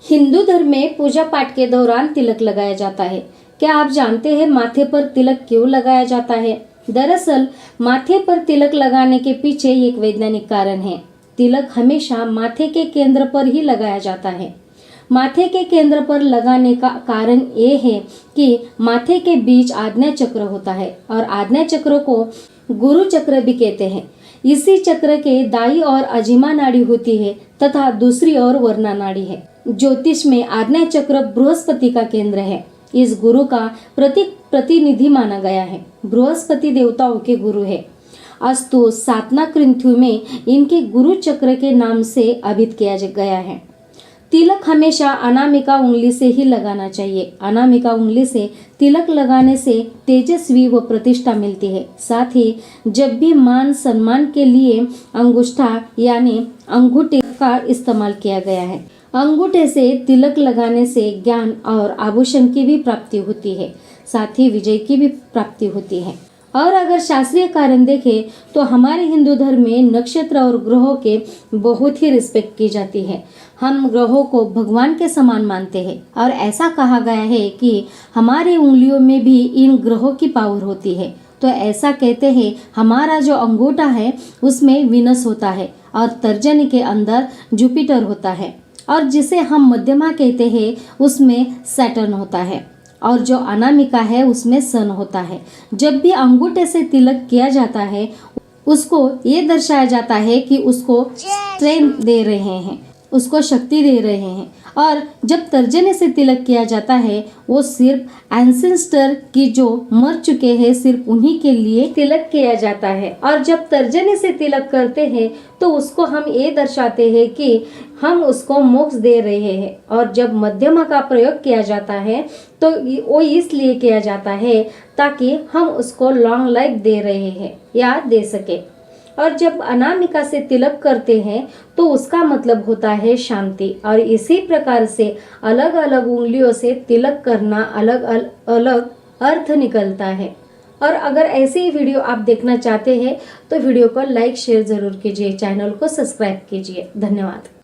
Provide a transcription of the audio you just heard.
हिंदू धर्म में पूजा पाठ के दौरान तिलक लगाया जाता है। क्या आप जानते हैं माथे पर तिलक क्यों लगाया जाता है? दरअसल माथे पर तिलक लगाने के पीछे एक वैज्ञानिक कारण है। तिलक हमेशा माथे के केंद्र पर ही लगाया जाता है। माथे के केंद्र पर लगाने का कारण ये है कि माथे के बीच आज्ञा चक्र होता है और आज्ञा चक्र को गुरु चक्र भी कहते हैं। इसी चक्र के दाई ओर अजिमा नाड़ी होती है तथा दूसरी ओर वरना नाड़ी है। ज्योतिष में आज्ञा चक्र बृहस्पति का केंद्र है। इस गुरु का प्रतिनिधि माना गया है। बृहस्पति देवताओं के गुरु है। अस्तु सातना कृंथु में इनके गुरु चक्र के नाम से अभिहित किया गया है। तिलक हमेशा अनामिका उंगली से ही लगाना चाहिए। अनामिका उंगली से तिलक लगाने से तेजस्वी व प्रतिष्ठा मिलती है। साथ ही जब भी मान सम्मान के लिए अंगूठा यानी अंगूठे का इस्तेमाल किया गया है। अंगूठे से तिलक लगाने से ज्ञान और आभूषण की भी प्राप्ति होती है। साथ ही विजय की भी प्राप्ति होती है। और अगर शास्त्रीय कारण देखें तो हमारे हिंदू धर्म में नक्षत्र और ग्रहों के बहुत ही रिस्पेक्ट की जाती है। हम ग्रहों को भगवान के समान मानते हैं और ऐसा कहा गया है कि हमारी उंगलियों में भी इन ग्रहों की पावर होती है। तो ऐसा कहते हैं हमारा जो अंगूठा है उसमें विनस होता है और तर्जनी के अंदर जुपिटर होता है और जिसे हम मध्यमा कहते हैं उसमें सैटर्न होता है और जो अनामिका है उसमें सन होता है। जब भी अंगूठे से तिलक किया जाता है उसको ये दर्शाया जाता है कि उसको स्ट्रेंथ दे रहे हैं, उसको शक्ति दे रहे हैं। और जब तर्जनी से तिलक किया जाता है वो सिर्फ एंसेस्टर की जो मर चुके हैं सिर्फ उन्हीं के लिए तिलक किया जाता है। और जब तर्जनी से तिलक करते हैं तो उसको हम ये दर्शाते हैं कि हम उसको मोक्ष दे रहे हैं। और जब मध्यमा का प्रयोग किया जाता है तो वो इसलिए किया जाता है ताकि हम उसको लॉन्ग लाइफ दे रहे हैं या दे सके। और जब अनामिका से तिलक करते हैं तो उसका मतलब होता है शांति। और इसी प्रकार से अलग अलग उंगलियों से तिलक करना अलग अलग अर्थ निकलता है। और अगर ऐसे ही वीडियो आप देखना चाहते हैं तो वीडियो को लाइक शेयर जरूर कीजिए, चैनल को सब्सक्राइब कीजिए। धन्यवाद।